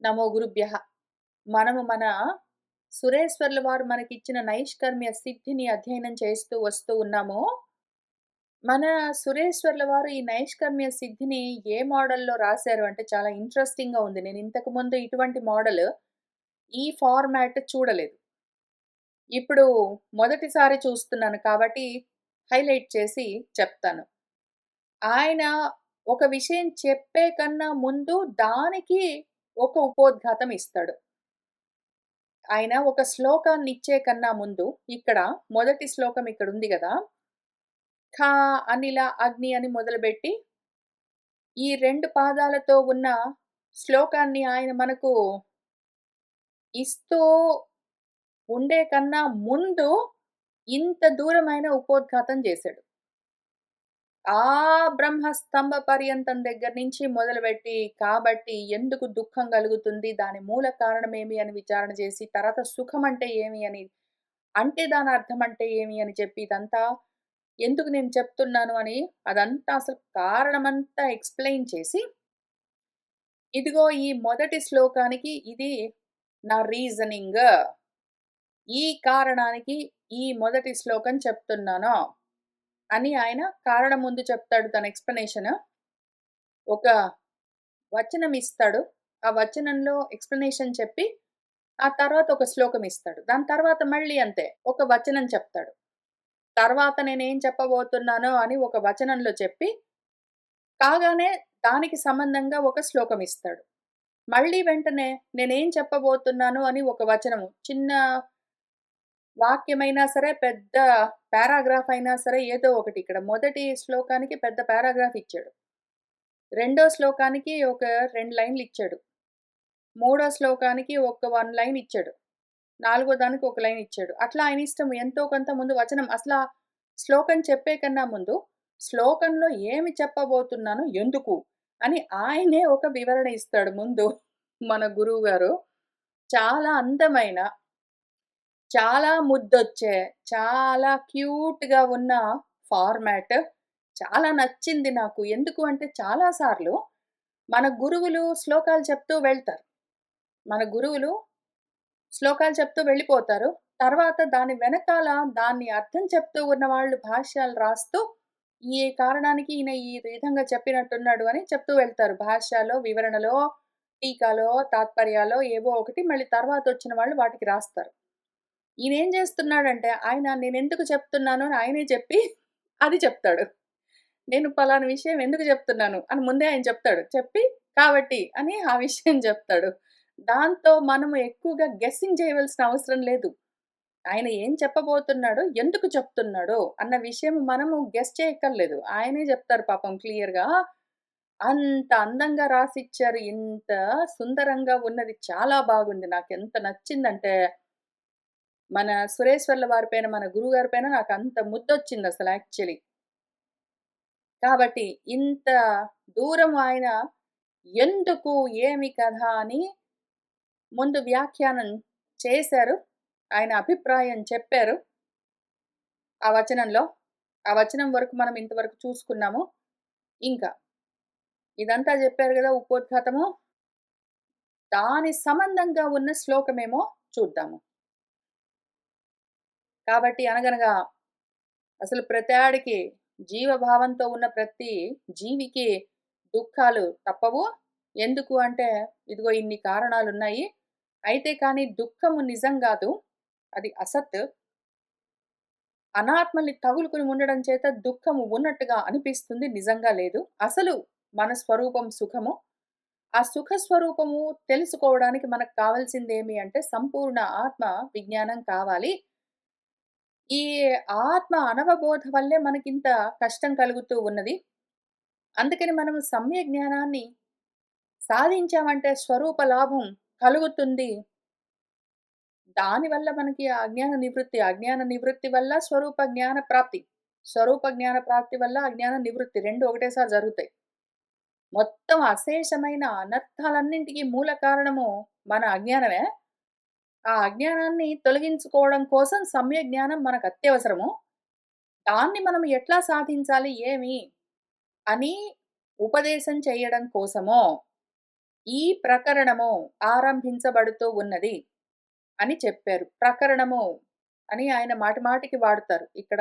నమో గురుభ్యః. మనము మన సురేశ్వర్ల వారు మనకిచ్చిన నైష్కర్మ్య సిద్ధిని అధ్యయనం చేస్తూ వస్తూ ఉన్నాము. మన సురేశ్వర్ల వారు ఈ నైష్కర్మ్య సిద్ధిని ఏ మోడల్‌లో రాశారు అంటే చాలా ఇంట్రెస్టింగ్‌గా ఉంది. నేను ఇంతకుముందు ఇటువంటి మోడల్ ఈ ఫార్మాట్ చూడలేదు. ఇప్పుడు మొదటిసారి చూస్తున్నాను కాబట్టి హైలైట్ చేసి చెప్తాను. ఆయన ఒక విషయం చెప్పే కన్నా ముందు దానికి ఒక ఉపోద్ఘాతం ఇస్తాడు. ఆయన ఒక శ్లోకాన్నిచ్చే కన్నా ముందు ఇక్కడ మొదటి శ్లోకం ఇక్కడుంది గదా! 'ఖ అనిల అగ్ని' అని మొదలుబెట్టి ఈ 2 పాదాలతో ఉన్న శ్లోకాన్ని ఆయన మనకు ఇస్తూ ఉండే కన్నా ముందు ఇంత దూరమైన ఉపోద్ఘాతం జేశాడు. ఆ బ్రహ్మస్తంభ పర్యంతం దగ్గర నుంచి మొదలుపెట్టి, కాబట్టి ఎందుకు దుఃఖం కలుగుతుంది? దాని మూల కారణమేమి అని విచారణ చేసి, తర్వాత సుఖం అంటే ఏమి అని, అంటే దాని అర్థం అంటే ఏమి అని చెప్పి, ఇదంతా ఎందుకు నేను చెప్తున్నాను అని అదంతా అసలు కారణమంతా ఎక్స్‌ప్లెయిన్ చేసి, ఇదిగో ఈ మొదటి శ్లోకానికి ఇది నా రీజనింగ్. ఈ కారణానికి ఈ మొదటి శ్లోకం చెప్తున్నాను అని ఆయన కారణం ముందు చెప్తాడు తన ఎక్స్‌ప్లనేషన్. ఒక వచనం ఇస్తాడు. ఆ వచనంలో ఎక్స్‌ప్లనేషన్ చెప్పి, ఆ తర్వాత ఒక శ్లోకం ఇస్తాడు. దాని తర్వాత మళ్ళీ అంతే. ఒక వచనం చెప్తాడు. తర్వాత నేనేం చెప్పబోతున్నానో అని ఒక వచనంలో చెప్పి, కాగానే దానికి సంబంధంగా ఒక శ్లోకం ఇస్తాడు. మళ్ళీ వెంటనే నేనేం చెప్పబోతున్నాను అని ఒక వచనము, చిన్న వాక్యమైనా సరే, పెద్ద పారాగ్రాఫ్ అయినా సరే ఏదో ఒకటి ఇక్కడ మొదటి శ్లోకానికి పెద్ద పారాగ్రాఫ్ ఇచ్చాడు. రెండో శ్లోకానికి ఒక 2 లైన్‌లు ఇచ్చాడు. మూడో శ్లోకానికి ఒక 1 లైన్ ఇచ్చాడు. నాలుగో దానికి ఒక లైన్ ఇచ్చాడు. అట్లా ఆయన ఇష్టం ఎంతో కొంత ముందు వచనం అసలా శ్లోకం చెప్పే కన్నా ముందు, శ్లోకంలో ఏమి చెప్పబోతున్నాను, ఎందుకు అని ఆయనే ఒక వివరణ ఇస్తాడు ముందు మన గురువుగారు. చాలా అందమైన, చాలా ముద్దొచ్చే, చాలా క్యూట్‌గా ఉన్న ఫార్మాట్. చాలా నచ్చింది నాకు. ఎందుకు అంటే చాలా సార్లు మన గురువులు శ్లోకాలు చెప్తూ వెళ్తారు. మన గురువులు శ్లోకాలు చెప్తూ వెళ్ళిపోతారు. తర్వాత దాని వెనకాల దాన్ని అర్థం చెప్తూ ఉన్నవాళ్ళు భాష్యాలు రాస్తూ, ఈ కారణానికి ఈయన ఈ విధంగా చెప్పినట్టున్నాడు అని చెప్తూ వెళ్తారు. భాష్యాలో, వివరణలో, టీకాలో, తాత్పర్యాలో ఏవో ఒకటి మళ్ళీ తర్వాతొచ్చిన వాళ్ళు వాటికి రాస్తారు. ఈయనేం చేస్తున్నాడంటే, ఆయన నేనెందుకు చెప్తున్నాను అని ఆయనే చెప్పి అది చెప్తాడు. నేను పలానా విషయం ఎందుకు చెప్తున్నాను అని ముందే ఆయన చెప్తాడు. చెప్పి కాబట్టి అని ఆ విషయం చెప్తాడు. దాంతో మనము ఎక్కువగా గెస్సింగ్ చేయవలసిన అవసరం లేదు. ఆయన ఏం చెప్పబోతున్నాడో, ఎందుకు చెప్తున్నాడో అన్న విషయం మనము గెస్ చేయక్కర్లేదు. ఆయనే చెప్తారు పాపం క్లియర్‌గా. అంత అందంగా రాసిచ్చారు. ఇంత సుందరంగా ఉన్నది చాలా బాగుంది. నాకెంత నచ్చిందంటే, మన సురేశ్వర్ల వారి పైన, మన గురువుగారి పైన నాకంత ముద్దొచ్చిందసల యాక్చువల్లీ. కాబట్టి ఇంత దూరం ఆయన ఎందుకు, ఏమి కథ అని ముందు వ్యాఖ్యానం చేశారు. ఆయన అభిప్రాయం చెప్పారు ఆ వచనంలో. ఆ వచనం వరకు మనం ఇంతవరకు చూసుకున్నాము. ఇంకా ఇదంతా జెప్పారు గదా! ఉపోద్ఘాతము. దాని సంబంధంగా ఉన్న శ్లోకమేమో చూద్దాము. కాబట్టి అనగనగా అసలు ప్రతాడికి జీవభావంతో ఉన్న ప్రతి జీవికి దుఃఖాలు తప్పవు. ఎందుకు అంటే ఇదిగో ఇన్ని కారణాలున్నాయి. అయితే కానీ దుఃఖము నిజం గాదు. అది అసత్. అనాత్మల్ని తగులుకొని ఉండడం చేత దుఃఖము ఉన్నట్టుగా అనిపిస్తుంది. నిజంగా లేదు. అసలు మన స్వరూపం సుఖము. ఆ సుఖ స్వరూపము తెలుసుకోవడానికి మనకు కావాల్సిందేమి అంటే సంపూర్ణ ఆత్మ విజ్ఞానం కావాలి. ఈ ఆత్మ అనవబోధ వల్లే మనకింత కష్టం కలుగుతూ ఉన్నది. అందుకని మనం సమ్యక్ జ్ఞానాన్ని సాధించామంటే స్వరూప లాభం కలుగుతుంది. దానివల్ల మనకి అజ్ఞాన నివృత్తి వల్ల స్వరూప జ్ఞాన ప్రాప్తి. స్వరూప జ్ఞాన ప్రాప్తి వల్ల అజ్ఞాన నివృత్తి 2 ఒకటేసారి జరుగుతాయి. మొత్తం అశేషమైన అనర్థాలన్నింటికి మూల కారణము మన అజ్ఞానమే. ఆ అజ్ఞానాన్ని తొలగించుకోవడం కోసం సమ్యక్ జ్ఞానం మనకు అత్యవసరము. దాన్ని మనం ఎట్లా సాధించాలి ఏమి అని ఉపదేశం చేయడం కోసమో ఈ ప్రకరణము ఆరంభించబడుతూ ఉన్నది అని చెప్పారు. ప్రకరణము అని ఆయన మాటిమాటికి వాడుతారు. ఇక్కడ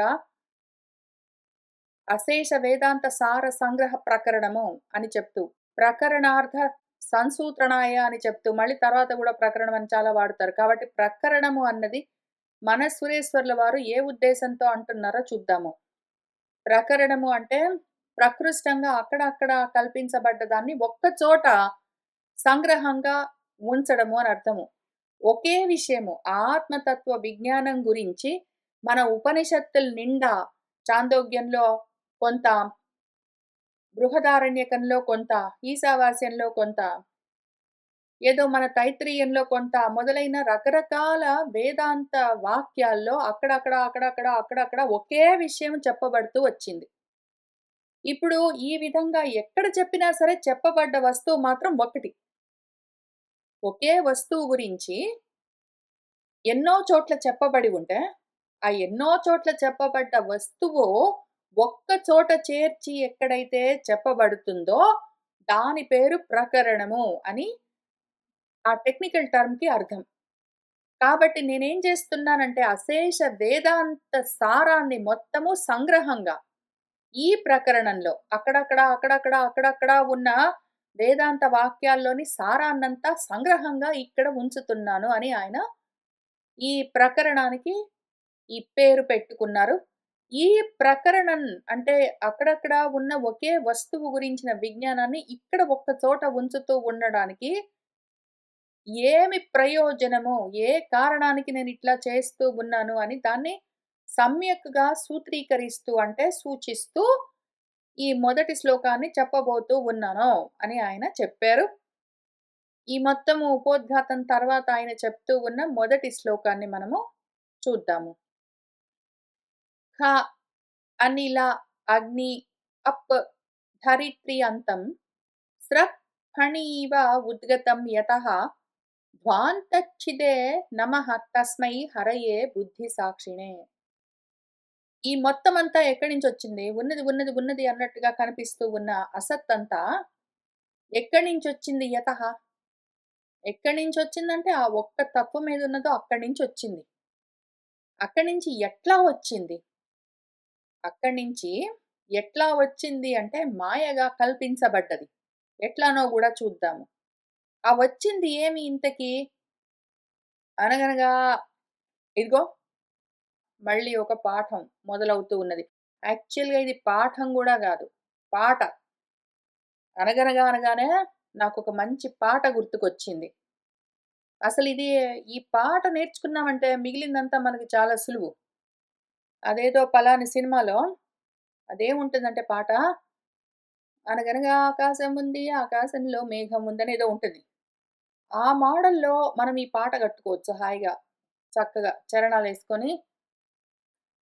అశేష వేదాంత సార సంగ్రహ ప్రకరణము అని చెప్తూ, ప్రకరణార్థ సంసూత్రణాయ అని చెప్తూ, మళ్ళీ తర్వాత గూడా ప్రకరణం అని చాలా వాడుతారు. కాబట్టి ప్రకరణము అన్నది మన సురేశ్వర్ల వారు ఏ ఉద్దేశంతో అంటున్నారో చూద్దాము. ప్రకరణము అంటే ప్రకృష్టంగా అక్కడ కల్పించబడ్డ దాన్ని ఒక్క చోట సంగ్రహంగా ఉంచడము అని అర్థము. ఒకే విషయము ఆత్మతత్వ విజ్ఞానం గురించి మన ఉపనిషత్తుల నిండా చాందోగ్యంలో కొంత, బృహదారణ్యకంలో కొంత, ఈశావాస్యంలో కొంత, ఏదో మన తైత్రీయంలో కొంత మొదలైన రకరకాల వేదాంత వాక్యాల్లో అక్కడక్కడ ఒకే విషయం చెప్పబడుతూ వచ్చింది. ఇప్పుడు ఈ విధంగా ఎక్కడ చెప్పినా సరే చెప్పబడ్డ వస్తువు మాత్రం ఒకటి. ఒకే వస్తువు గురించి ఎన్నో చోట్ల చెప్పబడి ఉంటే, ఆ ఎన్నో చోట్ల చెప్పబడ్డ వస్తువు ఒక్క చోట చేర్చి ఎక్కడైతే చెప్పబడుతుందో దాని పేరు ప్రకరణము అని ఆ టెక్నికల్ టర్మ్‌కి అర్థం. కాబట్టి నేనేం చేస్తున్నానంటే అశేష వేదాంత సారాన్ని మొత్తము సంగ్రహంగా ఈ ప్రకరణంలో అక్కడక్కడ ఉన్న వేదాంత వాక్యాల్లోని సారాన్నంతా సంగ్రహంగా ఇక్కడ ఉంచుతున్నాను అని ఆయన ఈ ప్రకరణానికి ఈ పేరు పెట్టుకున్నారు. ఈ ప్రకరణం అంటే అక్కడక్కడ ఉన్న ఒకే వస్తువు గురించిన విజ్ఞానాన్ని ఇక్కడ ఒక్క చోట ఉంచుతూ ఉండడానికి ఏమి ప్రయోజనము? ఏ కారణానికి నేనిట్లా చేస్తూ ఉన్నాను అని దాన్ని సమ్యక్‌గా సూత్రీకరిస్తూ అంటే సూచిస్తూ ఈ మొదటి శ్లోకాన్ని చెప్పబోతూ ఉన్నాను అని ఆయన చెప్పారు. ఈ మొత్తము ఉపోద్ఘాతం తర్వాత ఆయన చెప్తూ ఉన్న మొదటి శ్లోకాన్ని మనము చూద్దాము. ఖ అనిల అగ్ని అప్ ధరిత్రి అంతం స్రక్ ఫణీవ ఉద్గతం యతః ధ్వాంతచ్చిదే నమః తస్మై హరయే బుద్ధి సాక్షిణే. ఈ మొత్తమంతా ఎక్కడి నుంచొచ్చింది? ఉన్నది అన్నట్టుగా కనిపిస్తూ ఉన్న అసత్తంతా ఎక్కడి నుంచొచ్చింది యతః? ఎక్కడి నుంచొచ్చిందంటే ఆ ఒక్క తత్వం ఏదున్నదో అక్కడి నుంచొచ్చింది. అక్కడి నుంచి ఎట్లా వచ్చింది? అక్కడి నుంచి ఎట్లా వచ్చింది అంటే మాయగా కల్పించబడ్డది. ఎట్లానో గూడా చూద్దాము. ఆ వచ్చింది ఏమి ఇంతకీ? అనగనగా ఇదిగో మళ్ళీ ఒక పాఠం మొదలవుతూ ఉన్నది. యాక్చువల్‌గా ఇది పాఠం గూడా గాదు. పాట. అనగానే నాకొక మంచి పాట గుర్తుకొచ్చింది. అసలిది ఈ పాట నేర్చుకున్నామంటే మిగిలిందంతా మనకి చాలా సులువు. అదేదో పలాని సినిమాలో అదేముంటుందంటే పాట, అనగనగా ఆకాశం ఉంది, ఆకాశంలో మేఘం ఉందనేదో ఉంటుంది. ఆ మోడల్‌లో మనం ఈ పాట గట్టుకోవచ్చు హాయిగా. చక్కగా చరణాలేసుకొని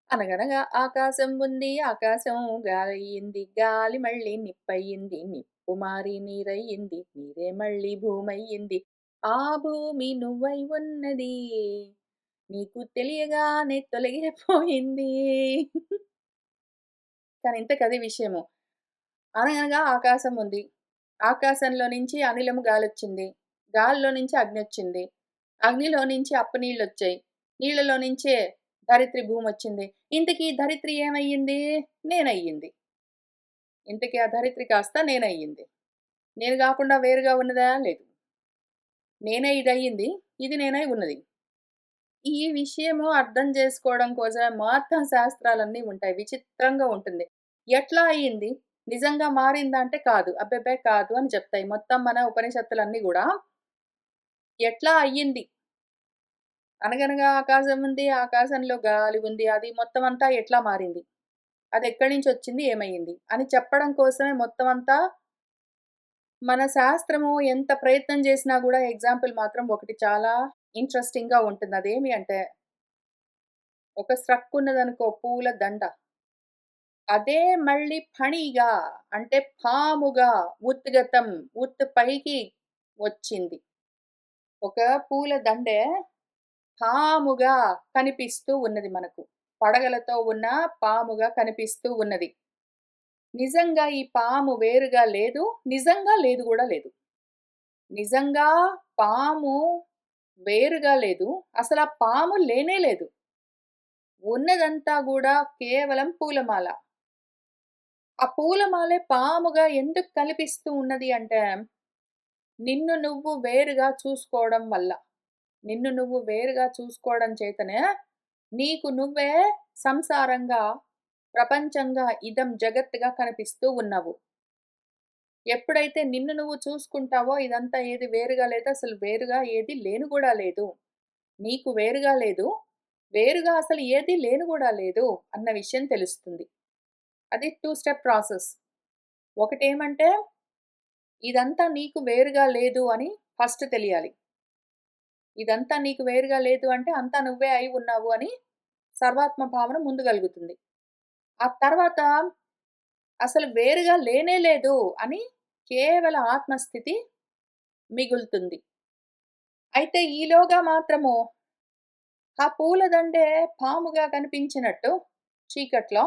అనగనగా ఆకాశం ఉంది, ఆకాశం గాలయ్యింది, గాలి మళ్ళీ నిప్పయింది, నిప్పు మారి నీరయ్యింది, నీరే మళ్ళీ భూమయ్యింది, ఆ భూమి నువ్వై ఉన్నది, నీకు తెలియగానే తొలగిపోయింది. కానీ ఇంతకది విషయము. అనగనగా ఆకాశం ఉంది. ఆకాశంలో నుంచి అనిలము గాలొచ్చింది. గాలిలో నుంచి అగ్నొచ్చింది. అగ్నిలో నుంచి అప్పనీళ్ళొచ్చాయి. నీళ్ళలో నుంచే ధరిత్రి భూమొచ్చింది. ఇంతకీ ధరిత్రి ఏమయ్యింది? నేనయ్యింది. ఇంతకీ ఆ ధరిత్రి కాస్త నేనయ్యింది. నేను గాకుండా వేరుగా ఉన్నదా? లేదు. నేనే ఇదయ్యింది. ఇది నేనై ఉన్నది. ఈ విషయము అర్థం చేసుకోవడం కోసమే మొత్తం శాస్త్రాలన్నీ ఉంటాయి. విచిత్రంగా ఉంటుంది. ఎట్లా అయింది? నిజంగా మారిందా అంటే కాదు. అబ్బెబ్బే! కాదు అని చెప్తాయి. మొత్తం మన ఉపనిషత్తులన్నీ గూడా ఎట్లా అయ్యింది? అనగనగా ఆకాశం ఉంది. ఆకాశంలో గాలి ఉంది. అది మొత్తం అంతా ఎట్లా మారింది? అదెక్కడి నుంచొచ్చింది? ఏమయ్యింది? అని చెప్పడం కోసమే మొత్తం అంతా మన శాస్త్రము ఎంత ప్రయత్నం చేసినా గూడా ఎగ్జాంపుల్ మాత్రం ఒకటి చాలా ఇంట్రెస్టింగ్‌గా ఉంటుంది. అదేమి అంటే ఒక స్ట్రక్ ఉన్నదనుకో పూల దండ. అదే మళ్ళీ ఫణిగా అంటే పాముగా ఉత్గతం పైకి వచ్చింది. ఒక పూల దండె పాముగా కనిపిస్తూ ఉన్నది మనకు. పడగలతో ఉన్న పాముగా కనిపిస్తూ ఉన్నది. నిజంగా ఈ పాము వేరుగా లేదు. నిజంగా లేదు గూడా లేదు. నిజంగా పాము వేరుగా లేదు. అసలా పాము లేనే లేదు. ఉన్నదంతా గూడా కేవలం పూలమాల. ఆ పూలమాలే పాముగా ఎందుకు కనిపిస్తూ ఉన్నది అంటే, నిన్ను నువ్వు వేరుగా చూసుకోవడం వల్ల. నిన్ను నువ్వు వేరుగా చూసుకోవడం చేతనే, నీకు నువ్వే సంసారంగా, ప్రపంచంగా, ఇదం జగత్తుగా కనిపిస్తూ ఉన్నావు. ఎప్పుడైతే నిన్ను నువ్వు చూసుకుంటావో ఇదంతా ఏది వేరుగా లేదు. అసలు వేరుగా ఏది లేను గూడా లేదు. నీకు వేరుగా లేదు. వేరుగా అసలు ఏది లేను గూడా లేదు అన్న విషయం తెలుస్తుంది. అది 2 స్టెప్ ప్రాసెస్. ఒకటేమంటే ఇదంతా నీకు వేరుగా లేదు అని ఫస్ట్ తెలియాలి. ఇదంతా నీకు వేరుగా లేదు అంటే అంతా నువ్వే అయి ఉన్నావు అని సర్వాత్మ భావన ముందు గలుగుతుంది. ఆ తర్వాత అసలు వేరుగా లేనే లేదు అని కేవల ఆత్మస్థితి మిగులుతుంది. అయితే ఈలోగా మాత్రము ఆ పూలదండే పాముగా కనిపించినట్టు చీకట్లో,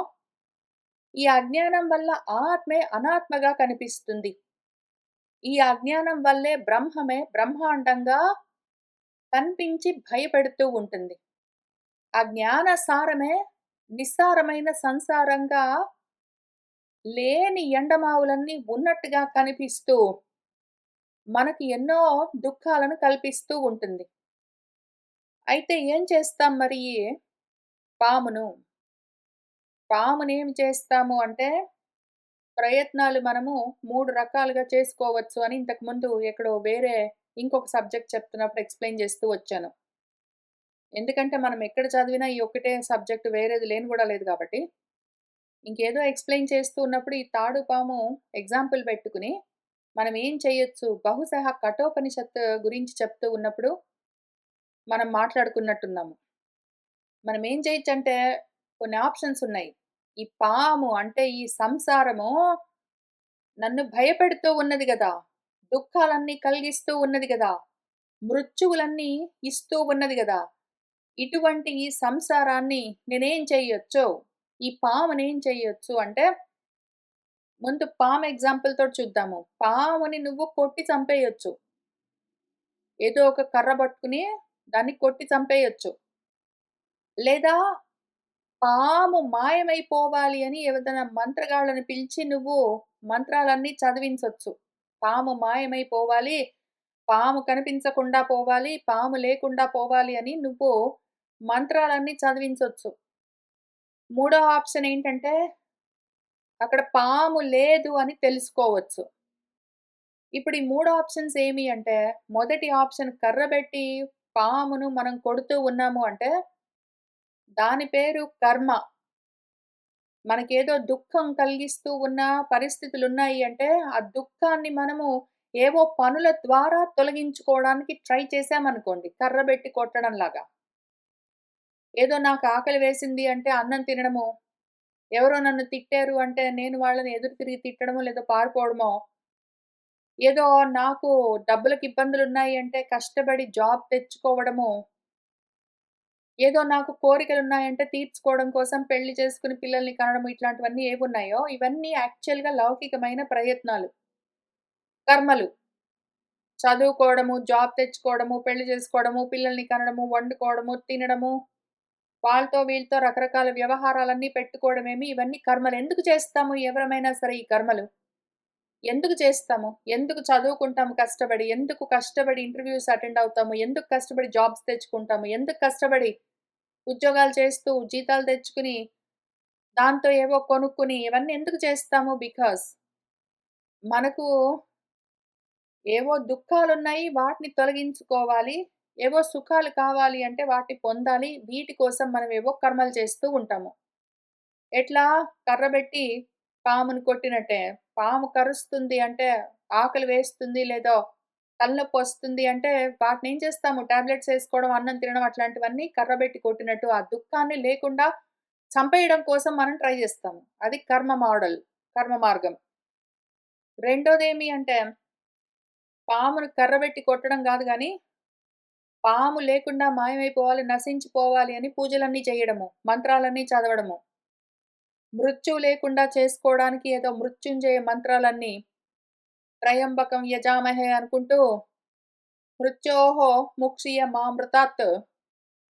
ఈ అజ్ఞానం వల్ల ఆత్మే అనాత్మగా కనిపిస్తుంది. ఈ అజ్ఞానం వల్లే బ్రహ్మమే బ్రహ్మాండంగా కనిపించి భయపెడుతూ ఉంటుంది. ఆ జ్ఞాన సారమే నిస్సారమైన సంసారంగా లేని ఎండమావులన్నీ ఉన్నట్టుగా కనిపిస్తూ, మనకి ఎన్నో దుఃఖాలను కల్పిస్తూ ఉంటుంది. అయితే ఏం చేస్తాం మరి ఈ పామును? పామునేమి చేస్తాము అంటే, ప్రయత్నాలు మనము 3 రకాలుగా చేసుకోవచ్చు అని ఇంతకుముందు ఎక్కడో వేరే ఇంకొక సబ్జెక్ట్ చెప్తున్నప్పుడు ఎక్స్‌ప్లెయిన్ చేస్తూ వచ్చాను. ఎందుకంటే మనం ఎక్కడ చదివినా ఈ ఒక్కటే సబ్జెక్ట్ వేరేది లేని గూడా లేదు గాబట్టి, ఇంకేదో ఎక్స్‌ప్లెయిన్ చేస్తూ ఉన్నప్పుడు ఈ తాడు పాము ఎగ్జాంపుల్ పెట్టుకొని, మనం ఏం చేయొచ్చు బహుశः కఠోపనిషత్ గురించి చెప్తూ ఉన్నప్పుడు మనం మాట్లాడుకున్నట్టున్నాము. మనం ఏం చేయొచ్చంటే కొన్ని ఆప్షన్స్ ఉన్నాయి. ఈ పాము అంటే ఈ సంసారము నన్ను భయపెడుతూ ఉన్నది గదా! దుఃఖాలన్నీ కలిగిస్తూ ఉన్నది గదా! మృత్యువులన్నీ ఇస్తూ ఉన్నది గదా! ఇటువంటి ఈ సంసారాన్ని నేనేం చెయ్యొచ్చు? ఈ పామునేం చెయ్యొచ్చు అంటే, ముందు పాము ఎగ్జాంపుల్ తోటి చూద్దాము. పాముని నువ్వు కొట్టి చంపేయొచ్చు. ఏదో ఒక కర్ర పట్టుకుని దాన్ని కొట్టి చంపేయొచ్చు. లేదా పాము మాయమైపోవాలి అని ఏదైనా మంత్రగాళ్ళని పిలిచి నువ్వు మంత్రాలన్నీ చదివించొచ్చు. పాము మాయమైపోవాలి, పాము కనిపించకుండా పోవాలి, పాము లేకుండా పోవాలి అని నువ్వు మంత్రాలన్నీ చదివించొచ్చు. మూడో ఆప్షన్ ఏంటంటే, అక్కడ పాము లేదు అని తెలుసుకోవచ్చు. ఇప్పుడు ఈ 3 ఆప్షన్స్ ఏమి అంటే, మొదటి ఆప్షన్ కర్రబెట్టి పామును మనం కొడుతూ ఉన్నాము అంటే, దాని పేరు కర్మ. మనకేదో దుఃఖం కలిగిస్తూ ఉన్న పరిస్థితులున్నాయి అంటే, ఆ దుఃఖాన్ని మనము ఏవో పనుల ద్వారా తొలగించుకోవడానికి ట్రై చేశామనుకోండి. కర్రబెట్టి కొట్టడంలాగా. ఏదో నాకు ఆకలి వేసింది అంటే అన్నం తినడము, ఎవరో నన్ను తిట్టారు అంటే నేను వాళ్ళని ఎదురు తిరిగి తిట్టడమో, లేదా పారిపోవడమో, ఏదో నాకు డబ్బులకి ఇబ్బందులున్నాయి అంటే కష్టపడి జాబ్ తెచ్చుకోవడము, ఏదో నాకు కోరికలున్నాయంటే తీర్చుకోవడం కోసం పెళ్లి చేసుకొని పిల్లల్ని కనడం ఇట్లాంటివన్నీ ఏవున్నాయో, ఇవన్నీ యాక్చువల్‌గా లౌకికమైన ప్రయత్నాలు. కర్మలు. చదువుకోవడము, జాబ్ తెచ్చుకోవడము, పెళ్లి చేసుకోవడము, పిల్లల్ని కనడము, వండుకోవడము, తినడము, వాళ్ళతో వీళ్ళతో రకరకాల వ్యవహారాలన్నీ పెట్టుకోవడమేమి ఇవన్నీ కర్మలు. ఎందుకు చేస్తాము ఎవరమైనా సరే ఈ కర్మలు? ఎందుకు చేస్తాము? ఎందుకు చదువుకుంటాము కష్టపడి? ఎందుకు కష్టపడి ఇంటర్‌వ్యూస్ అటెండ్ అవుతాము? ఎందుకు కష్టపడి జాబ్స్ తెచ్చుకుంటాము? ఎందుకు కష్టపడి ఉద్యోగాలు చేస్తూ జీతాలు తెచ్చుకుని, దాంతో ఏవో కొనుక్కొని ఇవన్నీ ఎందుకు చేస్తాము? బికాజ్ మనకు ఏవో దుఃఖాలున్నాయి వాటిని తొలగించుకోవాలి. ఏవో సుఖాలు కావాలి అంటే వాటిని పొందాలి. వీటి కోసం మనం ఏవో కర్మలు చేస్తూ ఉంటాము. ఎట్లా కర్రబెట్టి పాముని కొట్టినట్టే. పాము కరుస్తుంది అంటే ఆకలి వేస్తుంది లేదో తలనొప్పొస్తుంది అంటే వాటినేం చేస్తాము టాబ్లెట్స్ ఏసుకోవడం, అన్నం తినడం అట్లాంటివన్నీ కర్రబెట్టి కొట్టినట్టు ఆ దుఃఖాన్ని లేకుండా చంపేయడం కోసం మనం ట్రై జేస్తాము. అది కర్మ మోడల్. కర్మ మార్గం. రెండోదేమి అంటే పామును కర్రబెట్టి కొట్టడం గాదు గానీ, పాము లేకుండా మాయమైపోవాలి, నశించిపోవాలి అని పూజలన్నీ చేయడము, మంత్రాలన్నీ చదవడము. మృత్యువు లేకుండా చేసుకోవడానికి ఏదో మృత్యుంజయ మంత్రాలన్నీ త్రయంబకం యజామహే అనుకుంటూ మృత్యోః ముక్ష్యమామృతాత్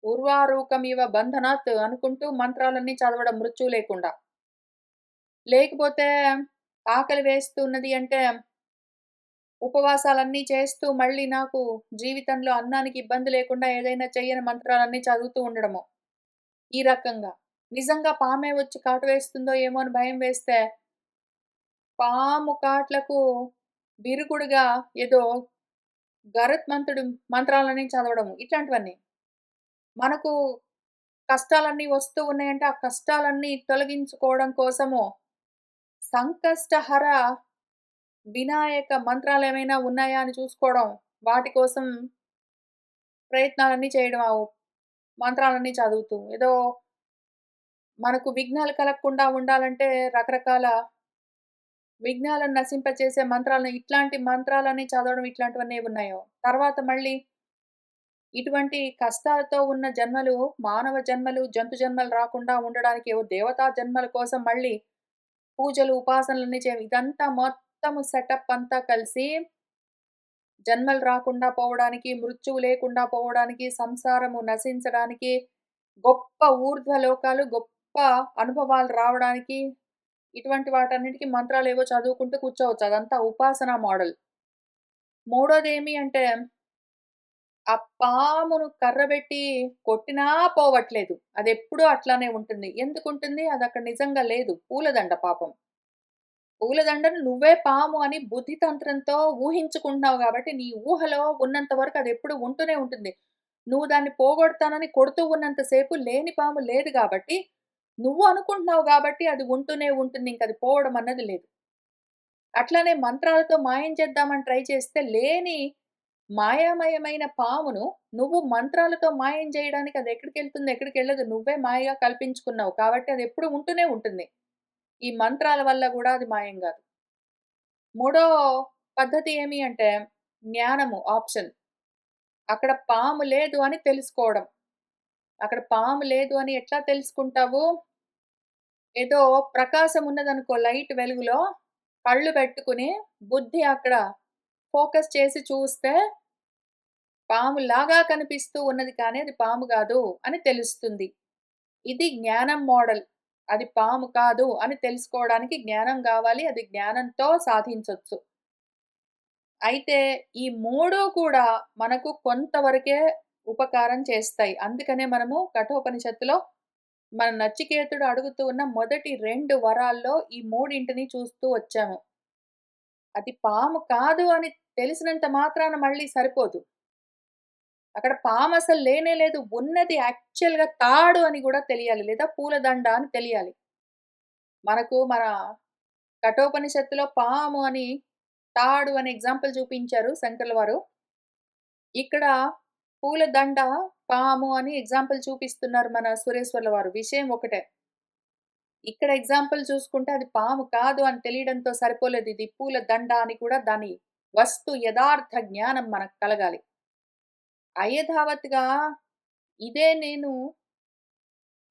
ఉర్వారూకమివ బంధనాత్ అనుకుంటూ మంత్రాలన్నీ చదవడం మృత్యువు లేకుండా. లేకపోతే ఆకలి వేస్తున్నది అంటే ఉపవాసాలన్నీ చేస్తూ మళ్ళీ నాకు జీవితంలో అన్నానికి ఇబ్బంది లేకుండా ఏదైనా చెయ్యని మంత్రాలన్నీ చదువుతూ ఉండడము. ఈ రకంగా. నిజంగా పామే వచ్చి కాటు వేస్తుందో ఏమో అని భయం వేస్తే, పాము కాట్లకు విరుగుడుగా ఏదో గరుత్మంతుడు మంత్రాలన్నీ చదవడము. ఇట్లాంటివన్నీ. మనకు కష్టాలన్నీ వస్తూ ఉన్నాయంటే, ఆ కష్టాలన్నీ తొలగించుకోవడం కోసము సంకష్టహర వినాయక మంత్రాలేమైనా ఉన్నాయా అని చూసుకోవడం. వాటి కోసం ప్రయత్నాలన్నీ చేయడం. మంత్రాలన్నీ చదువుతూ. ఏదో మనకు విఘ్నాలు కలగకుండా ఉండాలంటే రకరకాల విఘ్నాలను నశింపచేసే మంత్రాలను ఇట్లాంటి మంత్రాలన్నీ చదవడం ఇట్లాంటివన్నీ ఉన్నాయో. తర్వాత మళ్ళీ ఇటువంటి కష్టాలతో ఉన్న జన్మలు, మానవ జన్మలు, జంతు జన్మలు రాకుండా ఉండడానికి ఏవో దేవతా జన్మల కోసం మళ్ళీ పూజలు, ఉపాసనలన్నీ ఇదంతా మొత్తము సెటప్ అంతా కలిసి జన్మలు రాకుండా పోవడానికి, మృత్యువు లేకుండా పోవడానికి, సంసారము నశించడానికి, గొప్ప ఊర్ధ్వలోకాలు, గొప్ప అనుభవాలు రావడానికి, ఇటువంటి వాటన్నిటికి మంత్రాలేవో చదువుకుంటూ కూర్చోవచ్చు. అదంతా ఉపాసనా మోడల్. మూడోదేమి అంటే, ఆ పామును కర్రబెట్టి కొట్టినా పోవట్లేదు. అదెప్పుడూ అట్లానే ఉంటుంది. ఎందుకుంటుంది? అదక్కడ నిజంగా లేదు. పూలదండ పాపం. పూలదండను నువ్వే పాము అని బుద్ధి తంత్రంతో ఊహించుకుంటున్నావు గాబట్టి, నీ ఊహలో ఉన్నంత వరకు అదెప్పుడు ఉంటూనే ఉంటుంది. నువ్వు దాన్ని పోగొడతానని కొడుతూ ఉన్నంత సేపు లేని పాము లేదు గాబట్టి, నువ్వు అనుకుంటున్నావు గాబట్టి అది ఉంటూనే ఉంటుంది. ఇంకది పోవడం అన్నది లేదు. అట్లానే మంత్రాలతో మాయం చేద్దామని ట్రై చేస్తే లేని మాయామయమైన పామును నువ్వు మంత్రాలతో మాయం జేయడానికి అదెక్కడికెళ్తుంది? ఎక్కడికెళ్ళదు. నువ్వే మాయగా కల్పించుకున్నావు. కాబట్టి అదెప్పుడు ఉంటూనే ఉంటుంది. ఈ మంత్రాల వల్ల గూడా అది మాయం గాదు. మూడో పద్ధతి ఏమి అంటే, జ్ఞానము ఆప్షన్. అక్కడ పాము లేదు అని తెలుసుకోవడం. అక్కడ పాము లేదు అని ఎట్లా తెలుసుకుంటావు? ఏదో ప్రకాశం ఉన్నదనుకో లైట్ వెలుగులో కళ్ళు పెట్టుకుని బుద్ధి అక్కడ ఫోకస్ చేసి చూస్తే పాములాగా కనిపిస్తూ ఉన్నది కానీ అది పాము గాదు అని తెలుస్తుంది. ఇది జ్ఞానం మోడల్. అది పాము కాదు అని తెలుసుకోవడానికి జ్ఞానం గావాలి. అది జ్ఞానంతో సాధించొచ్చు. అయితే ఈ 3 కూడా మనకు కొంతవరకే ఉపకారం చేస్తాయి. అందుకనే మనము కఠోపనిషత్తులో మన నచికేతుడు అడుగుతూ ఉన్న మొదటి 2 వరాల్లో ఈ మూడింటిని చూస్తూ వచ్చాము. అది పాము కాదు అని తెలిసినంత మాత్రాన మళ్ళీ సరిపోదు. అక్కడ పామసలు లేనే లేదు. ఉన్నది యాక్చువల్‌గా తాడు అని గూడా తెలియాలి. లేదా పూలదండ అని తెలియాలి. మనకు మన కఠోపనిషత్తులో పాము అని, తాడు అని ఎగ్జాంపుల్ చూపించారు శంకర్ల వారు. ఇక్కడ పూలదండ, పాము అని ఎగ్జాంపుల్ చూపిస్తున్నారు మన సురేశ్వర్ల వారు. విషయం ఒకటే. ఇక్కడ ఎగ్జాంపుల్ చూసుకుంటే అది పాము కాదు అని తెలియడంతో సరిపోలేదు. ఇది పూలదండ అని కూడా దాని యథార్థ జ్ఞానం మనకు కలగాలి. అయథావత్‌గా ఇదే నేను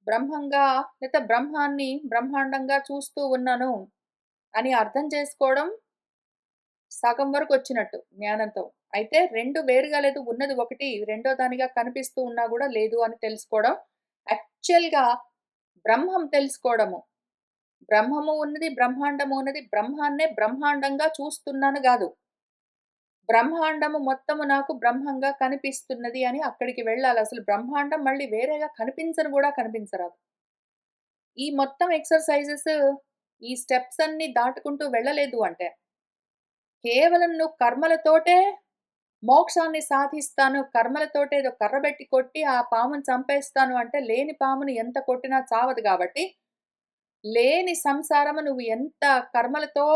బ్రహ్మంగా లేతే బ్రహ్మాన్ని బ్రహ్మాండంగా చూస్తూ ఉన్నాను అని అర్థం చేసుకోవడం సగం వరకొచ్చినట్టు జ్ఞానంతో. అయితే 2 వేరుగా లేదు. ఉన్నది ఒకటి రెండో దానిగా కనిపిస్తూ ఉన్నా గూడా లేదు అని తెలుసుకోవడం. యాక్చువల్‌గా బ్రహ్మం తెలుసుకోవడము. బ్రహ్మము ఉన్నది, బ్రహ్మాండము ఉన్నది. బ్రహ్మాన్నే బ్రహ్మాండంగా చూస్తున్నాను గాదు. బ్రహ్మాండము మొత్తము నాకు బ్రహ్మంగా కనిపిస్తున్నది అని అక్కడికి వెళ్ళాలి. అసలు బ్రహ్మాండం మళ్ళీ వేరేగా కనిపించను గూడా కనిపించరాదు. ఈ మొత్తం ఎక్సర్‌సైజెస్ ఈ స్టెప్స్ అన్నీ దాటుకుంటూ వెళ్ళలేదు అంటే కేవలం నువ్వు కర్మలతోటే మోక్షాన్ని సాధిస్తాను. కర్మలతోటే ఏదో కర్రబెట్టి కొట్టి ఆ పాముని చంపేస్తాను అంటే, లేని పాముని ఎంత కొట్టినా చావదు గాబట్టి, లేని సంసారము నువ్వు ఎంత కర్మలతో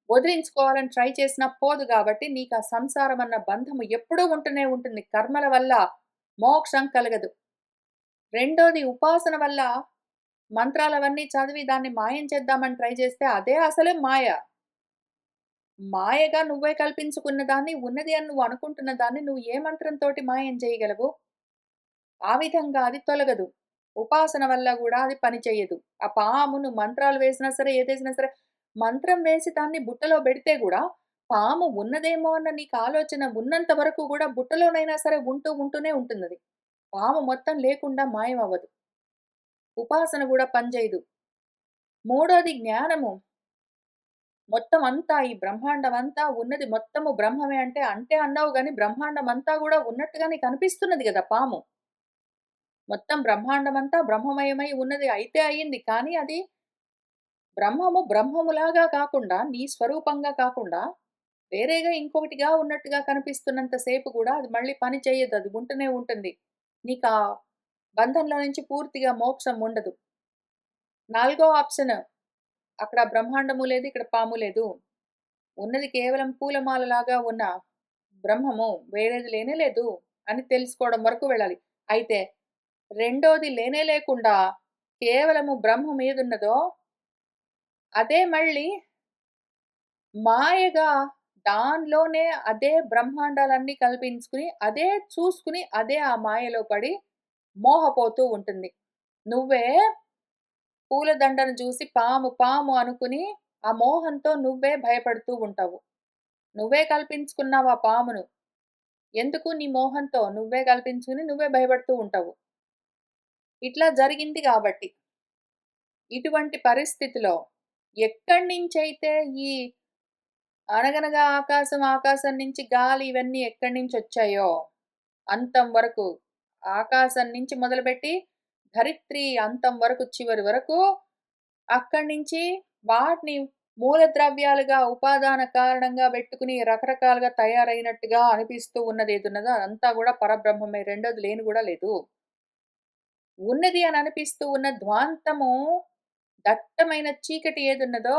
వదిలించుకోవాలని ట్రై చేసినా పోదు గాబట్టి, నీకా సంసారం అన్న బంధము ఎప్పుడూ ఉంటూనే ఉంటుంది. కర్మల వల్ల మోక్షం కలగదు. రెండోది ఉపాసన వల్ల మంత్రాలవన్నీ చదివి దాన్ని మాయం చేద్దామని ట్రై చేస్తే అదే అసలు మాయ. మాయగా నువ్వే కల్పించుకున్న దాన్ని, ఉన్నది అని నువ్వు అనుకుంటున్న దాన్ని నువ్వు ఏ మంత్రంతోటి మాయం చేయగలవు? ఆ విధంగా అది తొలగదు. ఉపాసన వల్ల గూడా అది పని చెయ్యదు. ఆ పాము నువ్వు మంత్రాలు వేసినా సరే, ఏదేసినా సరే, మంత్రం వేసి దాన్ని బుట్టలో బెడితే గూడా, పాము ఉన్నదేమో అన్న నీకు ఆలోచన ఉన్నంత వరకు గూడా బుట్టలోనైనా సరే ఉంటూనే ఉంటుందది. పాము మొత్తం లేకుండా మాయమవ్వదు. ఉపాసన గూడా పనిచేయదు. మూడోది జ్ఞానము. మొత్తం అంతా ఈ బ్రహ్మాండం అంతా ఉన్నది మొత్తము బ్రహ్మమే అంటే అన్నావు గాని బ్రహ్మాండం అంతా గూడా ఉన్నట్టుగా నీకనిపిస్తున్నది గదా పాము. మొత్తం బ్రహ్మాండమంతా బ్రహ్మమయమై ఉన్నది అయితే అయింది. కానీ అది బ్రహ్మము బ్రహ్మములాగా కాకుండా, నీ స్వరూపంగా కాకుండా, వేరేగా ఇంకొకటిగా ఉన్నట్టుగా కనిపిస్తున్నంత సేపు గూడా అది మళ్ళీ పని చెయ్యదు. అది ఉంటూనే ఉంటుంది. నీకా బంధంలో నుంచి పూర్తిగా మోక్షం ఉండదు. నాలుగో ఆప్షన్ అక్కడ బ్రహ్మాండము లేదు, ఇక్కడ పాము లేదు. ఉన్నది కేవలం పూలమాలలాగా ఉన్న బ్రహ్మము. వేరేది లేనే లేదు అని తెలుసుకోవడం వరకు వెళ్ళాలి. అయితే రెండోది లేనే లేకుండా కేవలము బ్రహ్మం ఏదున్నదో అదే మళ్ళీ మాయగా దానిలోనే అదే బ్రహ్మాండాలన్నీ కల్పించుకుని, అదే చూసుకుని, అదే ఆ మాయలో పడి మోహపోతూ ఉంటుంది. నువ్వే పూలదండను చూసి పాము, పాము అనుకుని ఆ మోహంతో నువ్వే భయపడుతూ ఉంటావు. నువ్వే కల్పించుకున్నావు ఆ పామును. ఎందుకు నీ మోహంతో నువ్వే కల్పించుకుని నువ్వే భయపడుతూ ఉంటావు. ఇట్లా జరిగింది గాబట్టి, ఇటువంటి పరిస్థితిలో ఎక్కడి నుంచైతే ఈ అనగనగా ఆకాశం, ఆకాశం నుంచి గాలి ఇవన్నీ ఎక్కడి నుంచొచ్చాయో, అంతం వరకు ఆకాశం నుంచి మొదలుపెట్టి ధరిత్రి అంతం వరకు చివరి వరకు అక్కడి నుంచి వాటిని మూల ద్రవ్యాలుగా ఉపాదాన కారణంగా పెట్టుకుని రకరకాలుగా తయారైనట్టుగా అనిపిస్తూ ఉన్నదేదున్నదో అదంతా గూడా పరబ్రహ్మమే. రెండోది లేని గూడా లేదు. ఉన్నది అని అనిపిస్తూ ఉన్న ధ్వాంతము దట్టమైన చీకటి ఏదున్నదో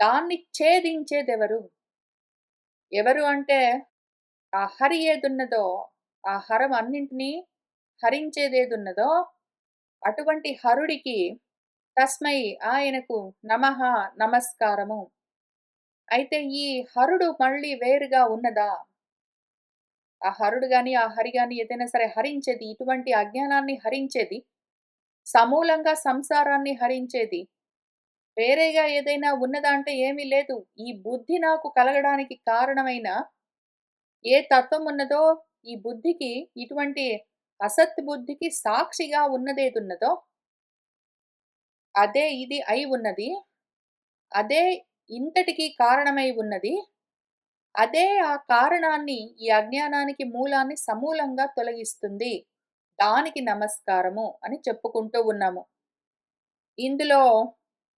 దాన్ని ఛేదించేదెవరు? ఎవరు అంటే ఆ హరి ఏదున్నదో, ఆ హరం అన్నింటిని హరించేదేదున్నదో అటువంటి హరుడికి తస్మై ఆయనకు నమః నమస్కారము. అయితే ఈ హరుడు మళ్ళీ వేరుగా ఉన్నదా? ఆ హరుడు గాని, ఆ హరి గాని ఏదైనా సరే హరించేది ఇటువంటి అజ్ఞానాన్ని హరించేది, సమూలంగా సంసారాన్ని హరించేది వేరేగా ఏదైనా ఉన్నదా అంటే ఏమీ లేదు. ఈ బుద్ధి నాకు కలగడానికి కారణమైన ఏ తత్వం ఉన్నదో ఈ బుద్ధికి ఇటువంటి అసత్ బుద్ధికి సాక్షిగా ఉన్నదేదున్నదో అదే ఇది అయి ఉన్నది. అదే ఇంతటికి కారణమై ఉన్నది. అదే ఆ కారణాన్ని ఈ అజ్ఞానానికి మూలాన్ని సమూలంగా తొలగిస్తుంది. దానికి నమస్కారము అని చెప్పుకుంటూ ఉన్నాము. ఇందులో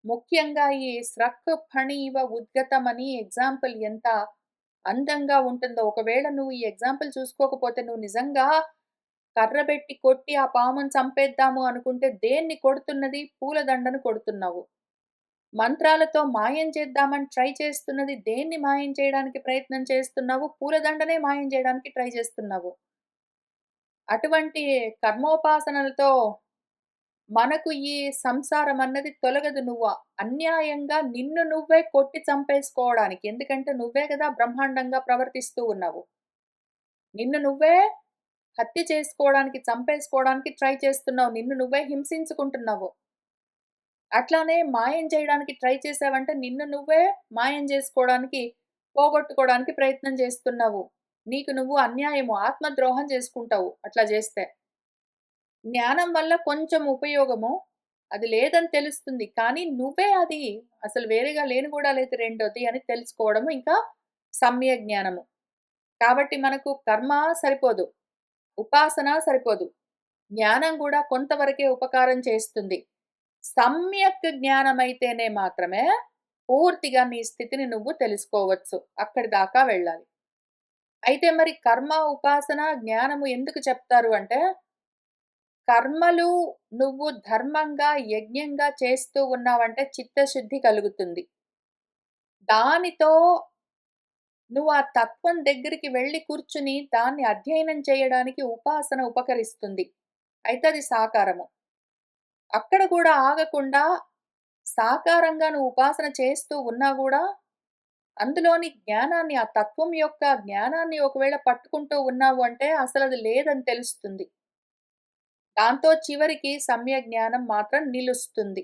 ముఖ్యంగా ఈ స్రక్ ఫణీవ ఉద్గతమని ఎగ్జాంపుల్ ఎంత అందంగా ఉంటుందో. ఒకవేళ నువ్వు ఈ ఎగ్జాంపుల్ చూసుకోకపోతే నువ్వు నిజంగా కర్ర బెట్టి కొట్టి ఆ పాముని చంపేద్దాము అనుకుంటే దేన్ని కొడుతున్నది? పూలదండను కొడుతున్నావు. మంత్రాలతో మాయం చేద్దామని ట్రై చేస్తున్నది దేన్ని మాయం చేయడానికి ప్రయత్నం చేస్తున్నావు? పూలదండనే మాయం చేయడానికి ట్రై చేస్తున్నావు. అటువంటి కర్మోపాసనలతో మనకు ఈ సంసారం అన్నది తొలగదు. నువ్వు అన్యాయంగా నిన్ను నువ్వే కొట్టి చంపేసుకోవడానికి. ఎందుకంటే నువ్వే గదా బ్రహ్మాండంగా ప్రవర్తిస్తూ ఉన్నావు. నిన్ను నువ్వే హత్య చేసుకోవడానికి, చంపేసుకోవడానికి ట్రై చేస్తున్నావు. నిన్ను నువ్వే హింసించుకుంటున్నావు. అట్లానే మాయం చేయడానికి ట్రై చేశావంటే నిన్ను నువ్వే మాయం జేసుకోవడానికి, పోగొట్టుకోవడానికి ప్రయత్నం చేస్తున్నావు. నీకు నువ్వు అన్యాయము, ఆత్మద్రోహం చేసుకుంటావు అట్లా జేస్తే. జ్ఞానం వల్ల కొంచెం ఉపయోగము. అది లేదని తెలుస్తుంది. కానీ నువ్వే అది అసలు వేరేగా లేని గూడా లేదు రెండోది అని తెలుసుకోవడము ఇంకా సమ్య జ్ఞానము. కాబట్టి మనకు కర్మ సరిపోదు. ఉపాసన సరిపోదు. జ్ఞానం గూడా కొంతవరకే ఉపకారం చేస్తుంది. సమ్యక్ జ్ఞానమైతేనే మాత్రమే పూర్తిగా నీ స్థితిని నువ్వు తెలుసుకోవచ్చు. అక్కడి దాకా వెళ్ళాలి. అయితే మరి కర్మ, ఉపాసన, జ్ఞానము ఎందుకు చెప్తారు అంటే కర్మలు నువ్వు ధర్మంగా, యజ్ఞంగా చేస్తూ ఉన్నావంటే చిత్తశుద్ధి కలుగుతుంది. దానితో నువ్వు ఆ తత్వం దగ్గరికి వెళ్లి కూర్చుని దాన్ని అధ్యయనం చేయడానికి ఉపాసన ఉపకరిస్తుంది. అయితే అది సాకారము. అక్కడ గూడా ఆగకుండా సాకారంగా నువ్వు ఉపాసన చేస్తూ ఉన్నా గూడా అందులోని జ్ఞానాన్ని, ఆ తత్వం యొక్క జ్ఞానాన్ని ఒకవేళ పట్టుకుంటూ ఉన్నావు అంటే అసలది లేదని తెలుస్తుంది. దాంతో చివరికి సమ్య జ్ఞానం మాత్రం నిలుస్తుంది.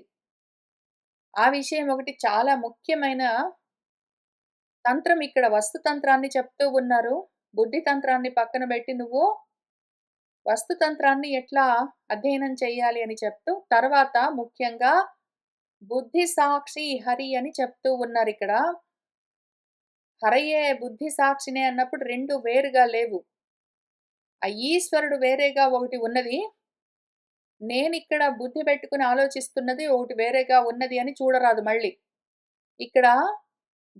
ఆ విషయం ఒకటి చాలా ముఖ్యమైన తంత్రం ఇక్కడ వస్తు తంత్రాన్ని చెప్తూ ఉన్నారు. బుద్ధి తంత్రాన్ని పక్కన బెట్టి నువ్వు వస్తు తంత్రాన్ని ఎట్లా అధ్యయనం చేయాలి అని చెప్తూ, తర్వాత ముఖ్యంగా బుద్ధి సాక్షి హరి అని చెప్తూ ఉన్నారిక్కడ. హరయే బుద్ధి సాక్షినే అన్నప్పుడు 2 వేరుగా లేవు. ఆ ఈశ్వరుడు వేరేగా ఒకటి ఉన్నది. నేనిక్కడ బుద్ధి పెట్టుకొని ఆలోచిస్తున్నది ఒకటి వేరేగా ఉన్నది అని చూడరాదు మళ్ళీ. ఇక్కడ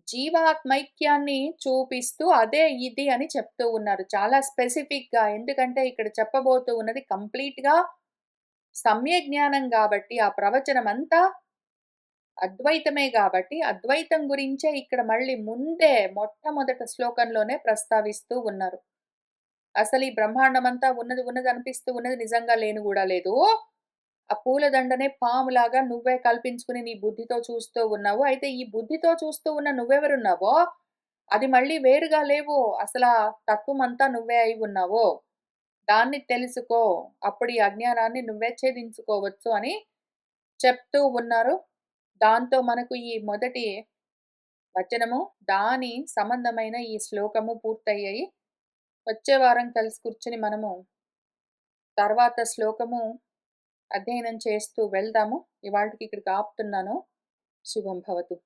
జీవాత్మైక్యాన్ని చూపిస్తూ అదే ఇది అని చెప్తూ ఉన్నారు. చాలా స్పెసిఫిక్‌గా. ఎందుకంటే ఇక్కడ చెప్పబోతూ ఉన్నది కంప్లీట్‌గా సమ్యజ్ఞానం గాబట్టి, ఆ ప్రవచనమంతా అద్వైతమే గాబట్టి, అద్వైతం గురించే ఇక్కడ మళ్ళీ ముందే మొట్టమొదట శ్లోకంలోనే ప్రస్తావిస్తూ ఉన్నారు. అసలీ బ్రహ్మాండమంతా ఉన్నది ఉన్నది అనిపిస్తూ ఉన్నది. నిజంగా లేను గూడా లేదు. ఆ పూలదండనే పాములాగా నువ్వే కల్పించుకుని నీ బుద్ధితో చూస్తూ ఉన్నావు. అయితే ఈ బుద్ధితో చూస్తూ ఉన్న నువ్వెవరున్నావో, అది మళ్ళీ వేరుగా లేవు. అసలా తత్వమంతా నువ్వే అయి ఉన్నావు. దాన్ని తెలుసుకో. అప్పుడు ఈ అజ్ఞానాన్ని నువ్వే ఛేదించుకోవచ్చు అని చెప్తూ ఉన్నారు. దాంతో మనకు ఈ మొదటి వచనము, దాని సంబంధమైన ఈ శ్లోకము పూర్తయ్యాయి. వచ్చే వారం కలిసి కూర్చొని మనము తర్వాత శ్లోకము అధ్యయనం చేస్తూ వెళ్దాము. ఇవాల్టికి ఇక్కడికి ఆపుతున్నాను. శుభం భవతు.